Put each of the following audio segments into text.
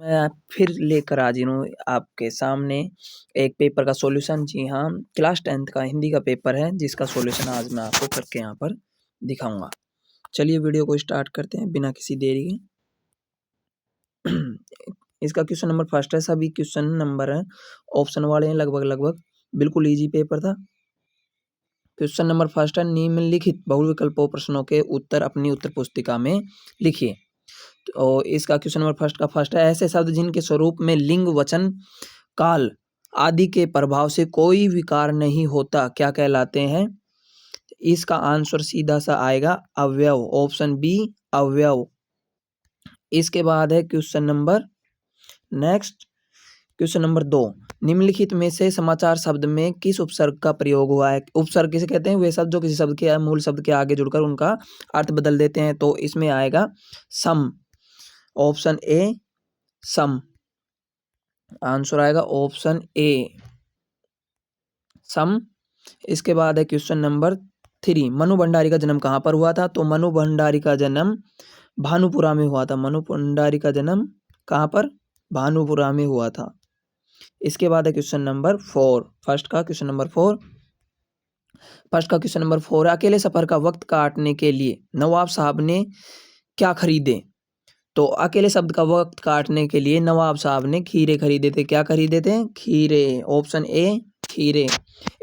मैं फिर लेकर हाजिर हूँ आपके सामने एक पेपर का सॉल्यूशन। जी हाँ, क्लास 10th का हिंदी का पेपर है जिसका सॉल्यूशन आज मैं आपको करके यहाँ पर दिखाऊंगा। चलिए वीडियो को स्टार्ट करते हैं बिना किसी देरी के। इसका क्वेश्चन नंबर फर्स्ट है। सभी क्वेश्चन नंबर है ऑप्शन वाले हैं, लगभग बिल्कुल इजी पेपर था। क्वेश्चन नंबर फर्स्ट है, निम्नलिखित बहुविकल्पों प्रश्नों के उत्तर अपनी उत्तर पुस्तिका में लिखिए। तो इसका क्वेश्चन नंबर फर्स्ट है, ऐसे शब्द जिनके स्वरूप में लिंग, वचन, काल आदि के प्रभाव से कोई विकार नहीं होता क्या कहलाते हैं? इसका आंसर सीधा सा आएगा अवयव, ऑप्शन बी अवयव। इसके बाद है question number next, question number 2, निम्नलिखित में से समाचार शब्द में किस उपसर्ग का प्रयोग हुआ है? उपसर्ग किसे कहते हैं? वे शब्द जो किसी शब्द के मूल शब्द के आगे जुड़कर उनका अर्थ बदल देते हैं। तो इसमें आएगा सम, ऑप्शन ए सम। आंसर आएगा ऑप्शन ए सम। इसके बाद है क्वेश्चन नंबर 3, मनु भंडारी का जन्म कहाँ पर हुआ था? तो मनु भंडारी का जन्म भानुपुरा में हुआ था। मनु भंडारी का जन्म कहाँ पर? भानुपुरा में हुआ था। इसके बाद है क्वेश्चन नंबर 4, फर्स्ट का क्वेश्चन नंबर 4, अकेले सफर का वक्त काटने के लिए नवाब साहब ने क्या खरीदे? तो अकेले शब्द का वक्त काटने के लिए नवाब साहब ने खीरे खरीदे थे। क्या खरीदे थे? खीरे, ऑप्शन ए खीरे।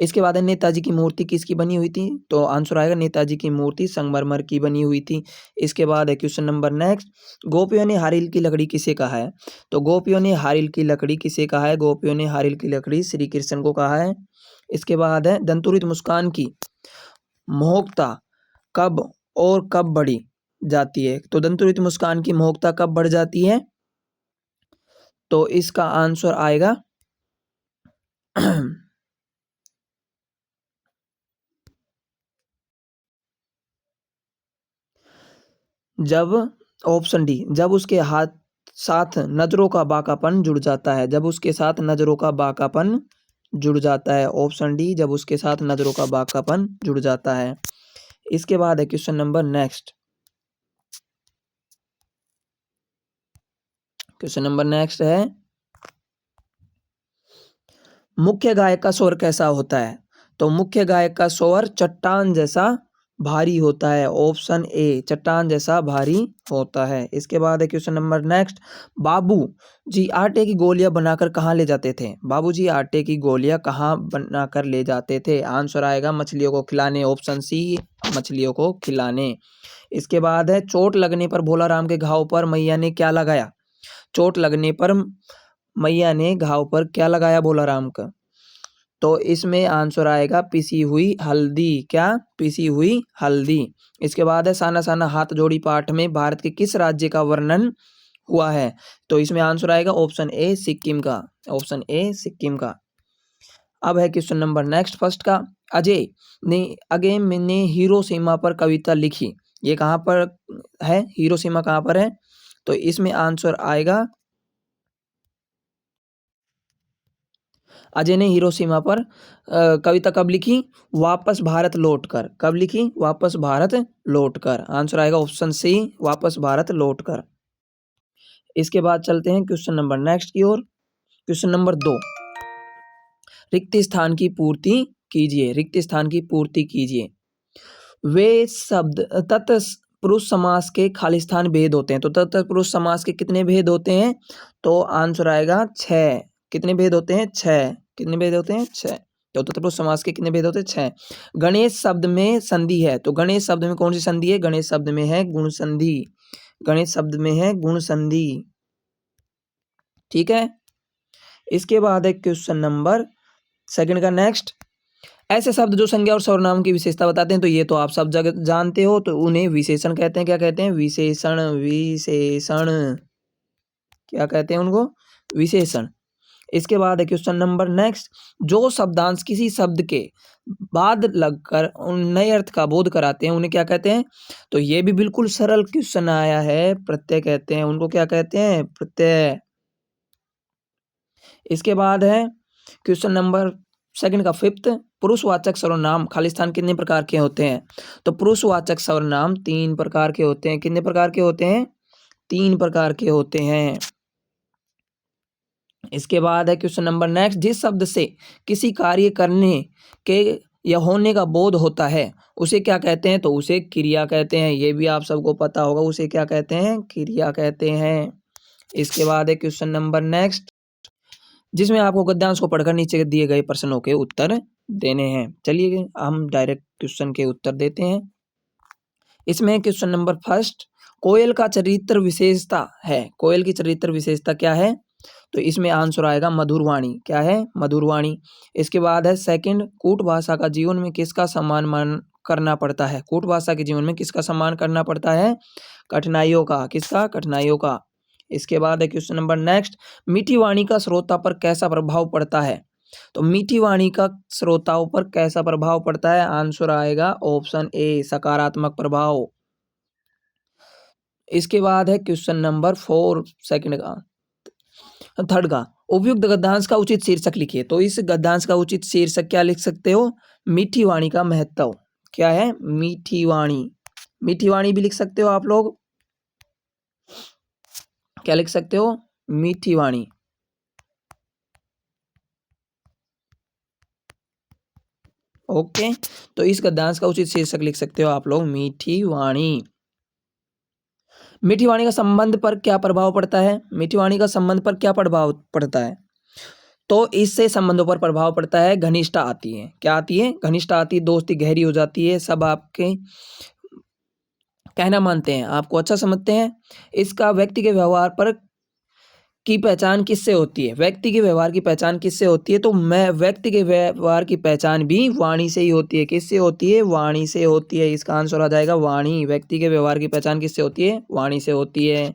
इसके बाद है नेताजी की मूर्ति किसकी बनी हुई थी? तो आंसर आएगा नेताजी की मूर्ति संगमरमर की बनी हुई थी। इसके बाद है क्वेश्चन नंबर नेक्स्ट, गोपियों ने हारिल की लकड़ी किसे कहा है? तो गोपियों ने हारिल की लकड़ी किसे कहा है? गोपियों ने हारिल की लकड़ी श्री कृष्ण को कहा है। इसके बाद है दंतुरित मुस्कान की मोहकता कब और कब बढ़ी जाती है? तो दंतुरित मुस्कान की मोहकता कब बढ़ जाती है? तो इसका आंसर आएगा जब, ऑप्शन डी, जब उसके हाथ साथ नजरों का बाकापन जुड़ जाता है। जब उसके साथ नजरों का बाकापन जुड़ जाता है, ऑप्शन डी, जब उसके साथ नजरों का बाकापन जुड़ जाता है। इसके बाद है question number next, question number next है, मुख्य गायक का स्वर कैसा होता है? तो मुख्य गायक का स्वर चट्टान जैसा भारी होता है, ऑप्शन ए चट्टान जैसा भारी होता है। इसके बाद है क्वेश्चन नंबर नेक्स्ट, बाबू जी आटे की गोलियां बनाकर कहाँ ले जाते थे? बाबू जी आटे की गोलियां कहाँ बनाकर ले जाते थे? आंसर आएगा मछलियों को खिलाने, ऑप्शन सी मछलियों को खिलाने। इसके बाद है, चोट लगने पर भोला राम के घाव पर मैया ने क्या लगाया? चोट लगने पर मैया ने घाव पर क्या लगाया भोला राम का? तो इसमें आंसर आएगा पिसी हुई हल्दी। क्या? पिसी हुई हल्दी। इसके बाद है, साना साना हाथ जोड़ी पाठ में भारत के किस राज्य का वर्णन हुआ है? तो इसमें आंसर आएगा ऑप्शन ए सिक्किम का, ऑप्शन ए सिक्किम का। अब है क्वेश्चन नंबर नेक्स्ट फर्स्ट का, अजय ने हिरोशिमा पर कविता लिखी, ये कहाँ पर है? हिरोशिमा कहाँ पर है? तो इसमें आंसर आएगा, अजय ने हिरोशिमा पर कविता कब लिखी? वापस भारत लौटकर। कब लिखी? वापस भारत लौटकर। आंसर आएगा ऑप्शन सी वापस भारत लौटकर। इसके बाद चलते हैं क्वेश्चन नंबर नेक्स्ट की ओर। क्वेश्चन नंबर 2, रिक्त स्थान की पूर्ति कीजिए, रिक्त स्थान की पूर्ति कीजिए। वे शब्द तत्पुरुष समास के खालिस्तान भेद होते हैं। तो तत्पुरुष समास के कितने भेद होते हैं? तो आंसर आएगा 6। कितने भेद होते हैं? 6। कितने भेद होते हैं? 6। तो तत्पुरुष समास के कितने भेद होते हैं? 6। गणेश शब्द में संधि है, तो गणेश शब्द में कौन सी संधि है? गणेश शब्द में है गुण संधि। गणेश शब्द में है गुण संधि। ठीक है। इसके बाद है क्वेश्चन नंबर सेकंड का नेक्स्ट, ऐसे शब्द जो संज्ञा और सर्वनाम की विशेषता बताते हैं, तो ये तो आप सब जगह जानते हो, तो उन्हें विशेषण कहते हैं। क्या कहते हैं? विशेषण। विशेषण क्या कहते हैं उनको? विशेषण। इसके बाद है क्वेश्चन नंबर नेक्स्ट, जो शब्दांश किसी शब्द के बाद लगकर उन नए अर्थ का बोध कराते हैं उन्हें क्या कहते हैं? तो ये भी बिल्कुल सरल क्वेश्चन आया है, प्रत्यय कहते हैं उनको। क्या कहते हैं? प्रत्यय। इसके बाद है क्वेश्चन नंबर सेकंड का फिफ्थ, पुरुषवाचक सर्वनाम खालिस्तान कितने प्रकार के होते हैं? तो पुरुषवाचक सर्वनाम 3 प्रकार के होते हैं। कितने प्रकार के होते हैं? 3 प्रकार के होते हैं। इसके बाद है क्वेश्चन नंबर नेक्स्ट, जिस शब्द से किसी कार्य करने के या होने का बोध होता है उसे क्या कहते हैं? तो उसे क्रिया कहते हैं। ये भी आप सबको पता होगा, उसे क्या कहते हैं? क्रिया कहते हैं। इसके बाद है क्वेश्चन नंबर नेक्स्ट, जिसमें आपको गद्यांश को पढ़कर नीचे दिए गए प्रश्नों के उत्तर देने हैं। चलिए हम डायरेक्ट क्वेश्चन के उत्तर देते हैं। इसमें क्वेश्चन नंबर फर्स्ट, कोयल का चरित्र विशेषता है। कोयल की चरित्र विशेषता क्या है? तो इसमें आंसर आएगा मधुरवाणी। क्या है? मधुरवाणी। इसके बाद है सेकंड, कूट भाषा का जीवन में किसका सम्मान मान करना पड़ता है? कूट भाषा के जीवन में किसका सम्मान करना पड़ता है? कठिनाइयों का। किसका? कठिनाइयों का। इसके बाद है क्वेश्चन नंबर नेक्स्ट, मीठी वाणी का श्रोता पर कैसा प्रभाव पड़ता है? तो मीठी वाणी का श्रोताओं पर कैसा प्रभाव पड़ता है? आंसर आएगा ऑप्शन ए, सकारात्मक प्रभाव। इसके बाद है क्वेश्चन नंबर 4 सेकंड का, थर्ड का, उपयुक्त गद्यांश का उचित शीर्षक लिखिए। तो इस गद्यांश का उचित शीर्षक क्या लिख सकते हो? मीठी वाणी का महत्व। क्या है? मीठी वाणी। मीठी वाणी भी लिख सकते हो आप लोग। क्या लिख सकते हो? मीठी वाणी। ओके, तो इस गद्यांश का उचित शीर्षक लिख सकते हो आप लोग, मीठी वाणी। मीठी वाणी का संबंध पर क्या प्रभाव पड़ता है? मीठी वाणी का संबंध पर क्या प्रभाव पड़ता है? तो इससे संबंधों पर प्रभाव पड़ता है, घनिष्ठता आती है। क्या आती है? घनिष्ठता आती है, दोस्ती गहरी हो जाती है, सब आपके कहना मानते हैं, आपको अच्छा समझते हैं। इसका व्यक्ति के व्यवहार पर की पहचान किससे होती है? व्यक्ति के व्यवहार की पहचान किससे होती है? तो मैं व्यक्ति के व्यवहार की पहचान भी वाणी से ही होती है। किससे होती है? वाणी से होती है। इसका आंसर आ जाएगा वाणी। व्यक्ति के व्यवहार की पहचान किससे होती है? वाणी से होती है।